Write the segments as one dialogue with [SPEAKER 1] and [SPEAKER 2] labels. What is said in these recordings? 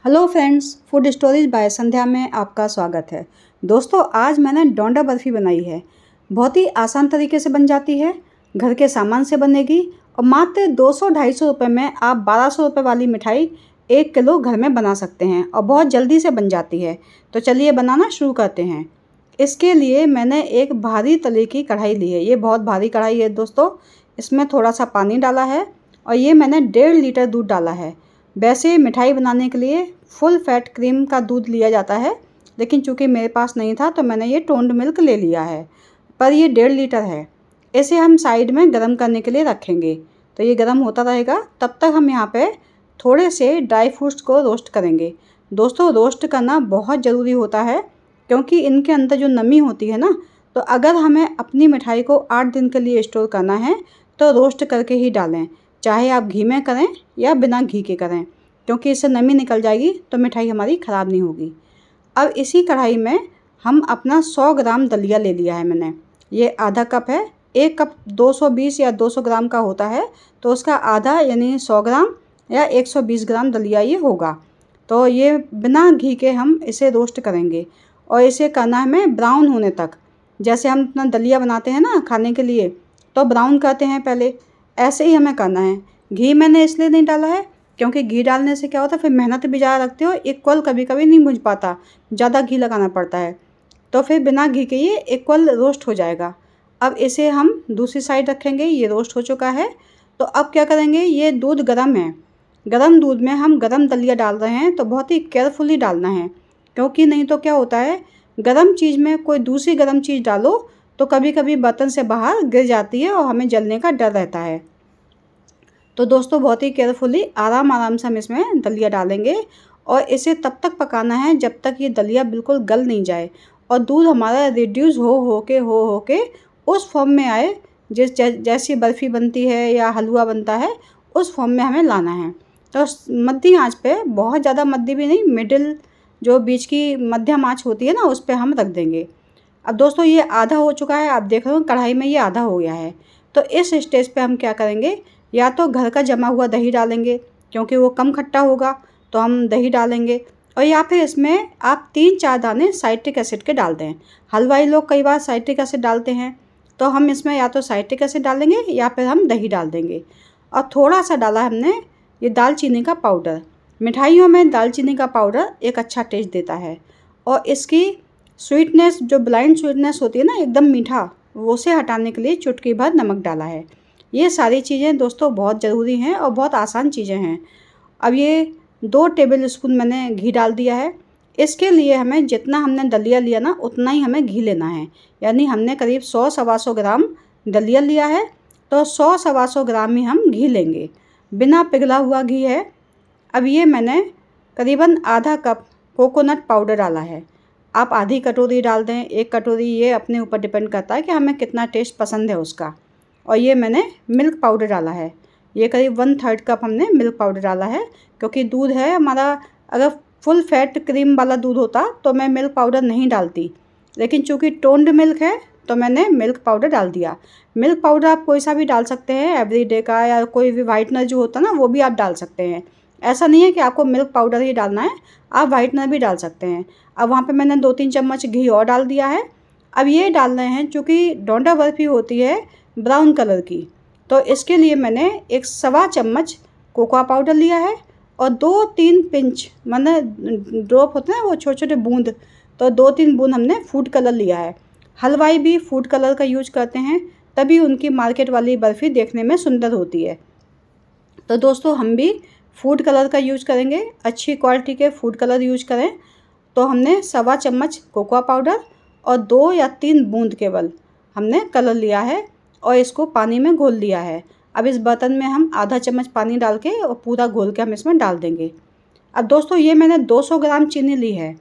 [SPEAKER 1] Hello friends, food stories by Sandhya में आपका स्वागत है। दोस्तों, आज मैंने डोंडा बर्फ़ी बनाई है। बहुत ही आसान तरीके से बन जाती है, घर के सामान से बनेगी और मात्र 200-250 रुपये में आप 1200 रुपये वाली मिठाई 1 किलो घर में बना सकते हैं और बहुत जल्दी से बन जाती है। तो चलिए बनाना शुरू करते हैं। इसके लिए मैंने एक भारी तले की कढ़ाई ली है। ये बहुत भारी कढ़ाई है दोस्तों। इसमें थोड़ा सा पानी डाला है और ये मैंने 1.5 लीटर दूध डाला है। वैसे मिठाई बनाने के लिए फुल फैट क्रीम का दूध लिया जाता है, लेकिन चूँकि मेरे पास नहीं था तो मैंने ये टोन्ड मिल्क ले लिया है, पर ये 1.5 लीटर है। इसे हम साइड में गर्म करने के लिए रखेंगे। तो ये गर्म होता रहेगा, तब तक हम यहाँ पे थोड़े से ड्राई फ्रूट्स को रोस्ट करेंगे। दोस्तों, रोस्ट करना बहुत ज़रूरी होता है, क्योंकि इनके अंदर जो नमी होती है ना, तो अगर हमें अपनी मिठाई को 8 दिन के लिए स्टोर करना है तो रोस्ट करके ही डालें, चाहे आप घी में करें या बिना घी के करें, क्योंकि इससे नमी निकल जाएगी तो मिठाई हमारी ख़राब नहीं होगी। अब इसी कढ़ाई में हम अपना 100 ग्राम दलिया ले लिया है मैंने। ये आधा कप है। 1 कप 220 या 200 ग्राम का होता है, तो उसका आधा यानी 100 ग्राम या 120 ग्राम दलिया ये होगा। तो ये बिना घी के हम इसे रोस्ट करेंगे और इसे करना है हमें ब्राउन होने तक। जैसे हम अपना दलिया बनाते हैं ना खाने के लिए, तो ब्राउन करते हैं पहले, ऐसे ही हमें करना है। घी मैंने इसलिए नहीं डाला है क्योंकि घी डालने से क्या होता है, फिर मेहनत भी ज़्यादा लगती है और इक्वल कभी कभी नहीं भुन पाता, ज़्यादा घी लगाना पड़ता है। तो फिर बिना घी के ये इक्वल रोस्ट हो जाएगा। अब इसे हम दूसरी साइड रखेंगे। ये रोस्ट हो चुका है। तो अब क्या करेंगे, ये दूध गर्म है, गर्म दूध में हम गर्म दलिया डाल रहे हैं, तो बहुत ही केयरफुली डालना है, क्योंकि नहीं तो क्या होता है, गर्म चीज़ में कोई दूसरी गर्म चीज़ डालो तो कभी कभी बर्तन से बाहर गिर जाती है और हमें जलने का डर रहता है। तो दोस्तों, बहुत ही केयरफुली आराम आराम से हम इसमें दलिया डालेंगे और इसे तब तक पकाना है जब तक ये दलिया बिल्कुल गल नहीं जाए और दूध हमारा रिड्यूस हो के उस फॉर्म में आए, जैसी बर्फ़ी बनती है या हलवा बनता है, उस फॉर्म में हमें लाना है। तो मध्यम आँच पे, बहुत ज़्यादा मध्यम भी नहीं, मिडिल जो बीच की मध्यम आँच होती है ना, उस पर हम रख देंगे। अब दोस्तों, ये आधा हो चुका है। आप देख रहे हो कढ़ाई में ये आधा हो गया है। तो इस स्टेज पे हम क्या करेंगे, या तो घर का जमा हुआ दही डालेंगे, क्योंकि वो कम खट्टा होगा, तो हम दही डालेंगे। और या फिर इसमें आप 3-4 दाने साइट्रिक एसिड के डाल दें। हलवाई लोग कई बार साइट्रिक एसिड डालते हैं, तो हम इसमें या तो साइट्रिक एसिड डालेंगे या फिर हम दही डाल देंगे। और थोड़ा सा डाला हमने ये दालचीनी का पाउडर। मिठाइयों में दालचीनी का पाउडर एक अच्छा टेस्ट देता है और इसकी स्वीटनेस, जो ब्लाइंड स्वीटनेस होती है ना, एकदम मीठा, वो से हटाने के लिए चुटकी भर नमक डाला है। ये सारी चीज़ें दोस्तों बहुत ज़रूरी हैं और बहुत आसान चीज़ें हैं। अब ये 2 टेबल स्पून मैंने घी डाल दिया है। इसके लिए हमें जितना हमने दलिया लिया ना, उतना ही हमें घी लेना है। यानी हमने करीब 100-125 ग्राम दलिया लिया है, तो 100-125 ग्राम ही हम घी लेंगे, बिना पिघला हुआ घी है। अब ये मैंने करीबन आधा कप कोकोनट पाउडर डाला है। आप आधी कटोरी डाल दें, 1 कटोरी, ये अपने ऊपर डिपेंड करता है कि हमें कितना टेस्ट पसंद है उसका। और ये मैंने मिल्क पाउडर डाला है। ये करीब 1/3 कप हमने मिल्क पाउडर डाला है, क्योंकि दूध है हमारा, अगर फुल फैट क्रीम वाला दूध होता तो मैं मिल्क पाउडर नहीं डालती, लेकिन चूँकि टोन्ड मिल्क है तो मैंने मिल्क पाउडर डाल दिया। मिल्क पाउडर आप कोई सा भी डाल सकते हैं, एवरीडे का, या कोई भी वाइटनर जो होता है ना, वो भी आप डाल सकते हैं। ऐसा नहीं है कि आपको मिल्क पाउडर ही डालना है, आप वाइटनर भी डाल सकते हैं। अब वहाँ पे मैंने 2-3 चम्मच घी और डाल दिया है। अब ये डाल रहे हैं, चूँकि डोंडा बर्फ़ी होती है ब्राउन कलर की, तो इसके लिए मैंने 1 सवा चम्मच कोकोआ पाउडर लिया है और 2-3 पिंच, मैंने ड्रॉप होते हैं वो छोटे छोटे बूंद, तो 2-3 बूंद हमने फूड कलर लिया है। हलवाई भी फूड कलर का यूज करते हैं, तभी उनकी मार्केट वाली बर्फ़ी देखने में सुंदर होती है। तो दोस्तों, हम भी फूड कलर का यूज करेंगे, अच्छी क्वालिटी के फूड कलर यूज करें। तो हमने सवा चम्मच कोकोआ पाउडर और 2 या 3 बूंद केवल हमने कलर लिया है और इसको पानी में घोल लिया है। अब इस बर्तन में हम आधा चम्मच पानी डाल के और पूरा घोल के हम इसमें डाल देंगे। अब दोस्तों, ये मैंने 200 ग्राम चीनी ली है।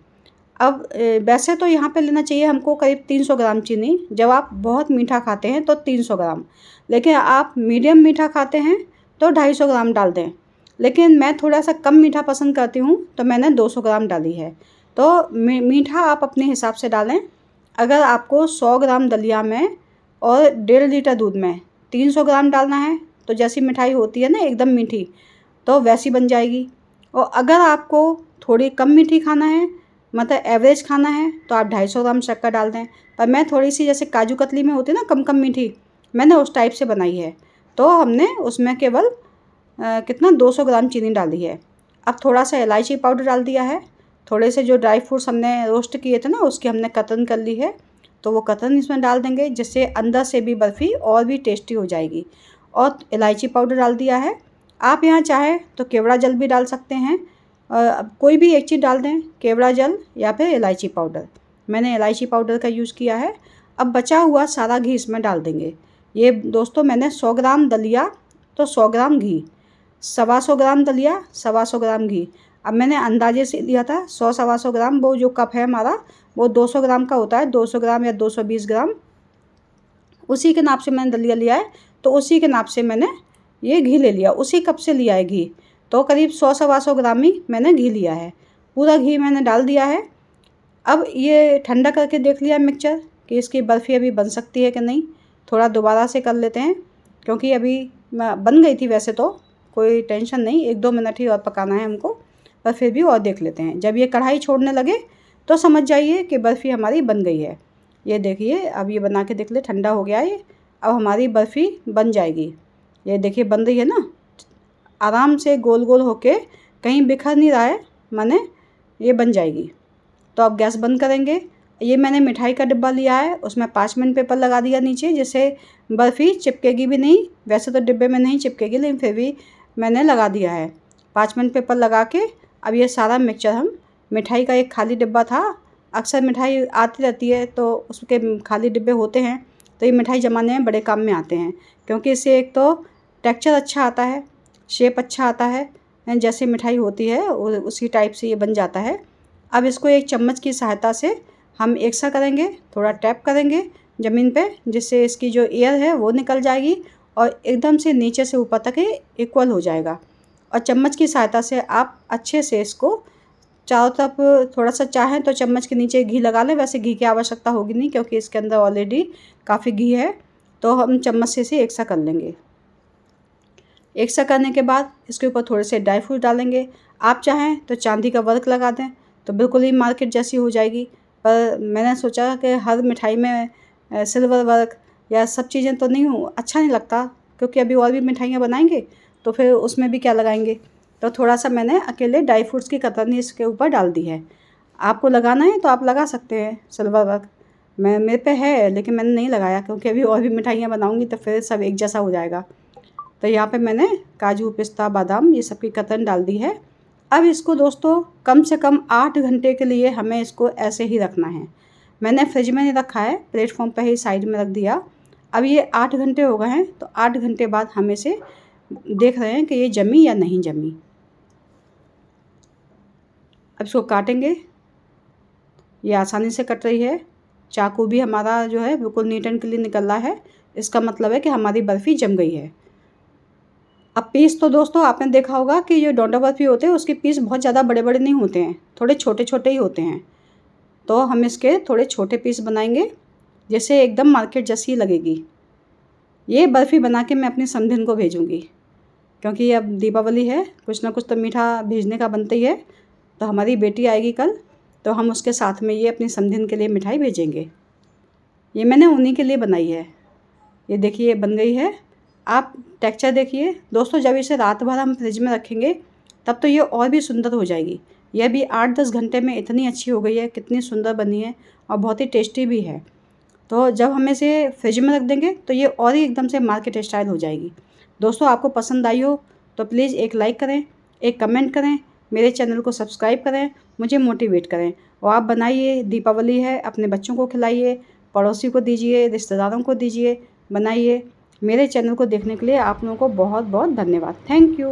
[SPEAKER 1] अब वैसे तो यहाँ पे लेना चाहिए हमको करीब 300 ग्राम चीनी, जब आप बहुत मीठा खाते हैं तो 300 ग्राम, लेकिन आप मीडियम मीठा खाते हैं तो 250 ग्राम डाल दें। लेकिन मैं थोड़ा सा कम मीठा पसंद करती हूँ, तो मैंने 200 ग्राम डाली है। तो मीठा आप अपने हिसाब से डालें। अगर आपको 100 ग्राम दलिया में और 1.5 लीटर दूध में 300 ग्राम डालना है, तो जैसी मिठाई होती है ना एकदम मीठी, तो वैसी बन जाएगी। और अगर आपको थोड़ी कम मीठी खाना है, मतलब एवरेज खाना है, तो आप 250 ग्राम शक्कर डाल दें। पर मैं थोड़ी सी जैसे काजू कतली में होती है ना कम कम मीठी, मैंने उस टाइप से बनाई है, तो हमने उसमें केवल कितना 200 ग्राम चीनी डाली है। अब थोड़ा सा इलायची पाउडर डाल दिया है। थोड़े से जो ड्राई फ्रूट्स हमने रोस्ट किए थे ना उसकी हमने कतरन कर ली है, तो वो कतरन इसमें डाल देंगे, जिससे अंदर से भी बर्फ़ी और भी टेस्टी हो जाएगी। और इलायची पाउडर डाल दिया है। आप यहाँ चाहें तो केवड़ा जल भी डाल सकते हैं, अब कोई भी एक चीज़ डाल दें, केवड़ा जल या फिर इलायची पाउडर। मैंने इलायची पाउडर का यूज़ किया है। अब बचा हुआ सारा घी इसमें डाल देंगे। ये दोस्तों मैंने 100 ग्राम दलिया तो 100 ग्राम घी, 125 ग्राम दलिया 125 ग्राम घी। अब मैंने अंदाजे से लिया था 100-125 ग्राम, वो जो कप है हमारा वो 200 ग्राम का होता है, 200 ग्राम या 220 ग्राम, उसी के नाप से मैंने दलिया लिया है, तो उसी के नाप से मैंने ये घी ले लिया, उसी कप से लिया है घी, तो करीब 100-125 ग्राम ही मैंने घी लिया है। पूरा घी मैंने डाल दिया है। अब ये ठंडा करके देख लिया मिक्सचर कि इसकी बर्फ़ी अभी बन सकती है कि नहीं। थोड़ा दोबारा से कर लेते हैं, क्योंकि अभी बन गई थी वैसे तो, कोई टेंशन नहीं, 1-2 मिनट ही और पकाना है हमको, पर फिर भी और देख लेते हैं। जब ये कढ़ाई छोड़ने लगे तो समझ जाइए कि बर्फ़ी हमारी बन गई है। ये देखिए, अब ये बना के देख ले, ठंडा हो गया है, अब हमारी बर्फ़ी बन जाएगी। ये देखिए बन रही है ना, आराम से गोल गोल होके, कहीं बिखर नहीं रहा है, माने ये बन जाएगी। तो अब गैस बंद करेंगे। ये मैंने मिठाई का डिब्बा लिया है, उसमें 5 मिनट पेपर लगा दिया नीचे, जिससे बर्फ़ी चिपकेगी भी नहीं। वैसे तो डिब्बे में नहीं चिपकेगी, लेकिन फिर भी मैंने लगा दिया है 5 मिनट पेपर लगा के। अब ये सारा मिक्सचर हम, मिठाई का एक खाली डिब्बा था, अक्सर मिठाई आती रहती है तो उसके खाली डिब्बे होते हैं, तो ये मिठाई जमाने में बड़े काम में आते हैं, क्योंकि इससे एक तो टेक्सचर अच्छा आता है, शेप अच्छा आता है, जैसे मिठाई होती है उसी टाइप से ये बन जाता है। अब इसको एक चम्मच की सहायता से हम एक सा करेंगे, थोड़ा टैप करेंगे ज़मीन पे, जिससे इसकी जो एयर है वो निकल जाएगी और एकदम से नीचे से ऊपर तक ये इक्वल हो जाएगा। और चम्मच की सहायता से आप अच्छे से इसको चारों तरफ, थोड़ा सा चाहें तो चम्मच के नीचे घी लगा लें, वैसे घी की आवश्यकता होगी नहीं क्योंकि इसके अंदर ऑलरेडी काफ़ी घी है, तो हम चम्मच से इसे एक सा कर लेंगे। एक सा करने के बाद इसके ऊपर थोड़े से ड्राई फ्रूट डालेंगे। आप चाहें तो चांदी का वर्क लगा दें, तो बिल्कुल ही मार्केट जैसी हो जाएगी, पर मैंने सोचा कि हर मिठाई में सिल्वर वर्क या सब चीज़ें तो नहीं हो, अच्छा नहीं लगता, क्योंकि अभी और भी मिठाइयाँ बनाएंगे तो फिर उसमें भी क्या लगाएंगे। तो थोड़ा सा मैंने अकेले ड्राई फ्रूट्स की कतरनी इसके ऊपर डाल दी है। आपको लगाना है तो आप लगा सकते हैं सिल्वर वर्क, मेरे पे है लेकिन मैंने नहीं लगाया, क्योंकि अभी और भी मिठाइयाँ बनाऊँगी तो फिर सब एक जैसा हो जाएगा। तो यहाँ पे मैंने काजू, पिस्ता, बादाम ये सब की कतरन डाल दी है। अब इसको दोस्तों कम से कम 8 घंटे के लिए हमें इसको ऐसे ही रखना है। मैंने फ्रिज में नहीं रखा है, प्लेटफॉर्म पे ही साइड में रख दिया। अब ये 8 घंटे हो गए हैं, तो 8 घंटे बाद हम इसे देख रहे हैं कि ये जमी या नहीं जमी। अब इसको काटेंगे, ये आसानी से कट रही है, चाकू भी हमारा जो है बिल्कुल नीट एंड क्लीन निकल रहा है, इसका मतलब है कि हमारी बर्फ़ी जम गई है। अब पीस तो दोस्तों आपने देखा होगा कि जो डोंडा बर्फ़ी होते हैं उसके पीस बहुत ज़्यादा बड़े बड़े नहीं होते हैं, थोड़े छोटे छोटे ही होते हैं। तो हम इसके थोड़े छोटे पीस बनाएंगे, जैसे एकदम मार्केट जैसी लगेगी। ये बर्फ़ी बना के मैं अपनी समधिन को भेजूँगी, क्योंकि अब दीपावली है, कुछ ना कुछ तो मीठा भेजने का बनता ही है। तो हमारी बेटी आएगी कल, तो हम उसके साथ में ये अपनी समधिन के लिए मिठाई भेजेंगे। ये मैंने उन्हीं के लिए बनाई है। ये देखिए बन गई है। आप टेक्सचर देखिए दोस्तों, जब इसे रात भर हम फ्रिज में रखेंगे तब तो ये और भी सुंदर हो जाएगी। यह भी 8-10 घंटे में इतनी अच्छी हो गई है, कितनी सुंदर बनी है और बहुत ही टेस्टी भी है। तो जब हम इसे फ्रिज में रख देंगे तो ये और ही एकदम से मार्केट स्टाइल हो जाएगी। दोस्तों आपको पसंद आई हो तो प्लीज़ एक लाइक करें, एक कमेंट करें, मेरे चैनल को सब्सक्राइब करें, मुझे मोटिवेट करें। और आप बनाइए, दीपावली है, अपने बच्चों को खिलाइए, पड़ोसी को दीजिए, रिश्तेदारों को दीजिए, बनाइए। मेरे चैनल को देखने के लिए आप लोगों को बहुत बहुत धन्यवाद। Thank you.